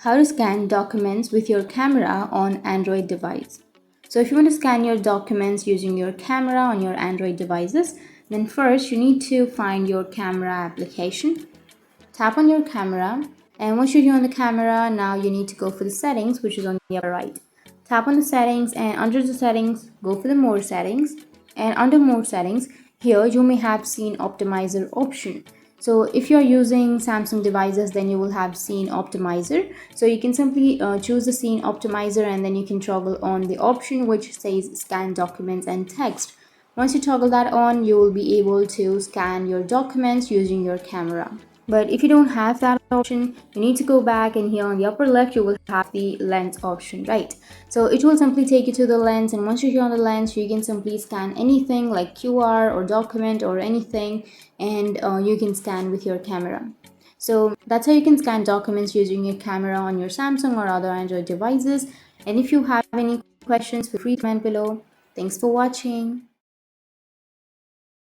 How to scan documents with your camera on Android device. So if you want to scan your documents using your camera on your Android devices, then first you need to find your camera application. Tap on your camera, and once you're here on the camera, now you need to go for the settings, which is on the upper right. Tap on the settings, and under the settings, go for the more settings, and under more settings, here you may have scene optimizer option. So if you're using Samsung devices, then you will have scene optimizer. So you can simply choose the scene optimizer, and then you can toggle on the option which says scan documents and text. Once you toggle that on, you will be able to scan your documents using your camera. But if you don't have that option, you need to go back, and here on the upper left you will have the lens option, right? So it will simply take you to the lens, and once you're here on the lens, you can simply scan anything like QR or document or anything, and you can scan with your camera. So that's how you can scan documents using your camera on your Samsung or other Android devices. And if you have any questions, feel free to comment below. Thanks for watching.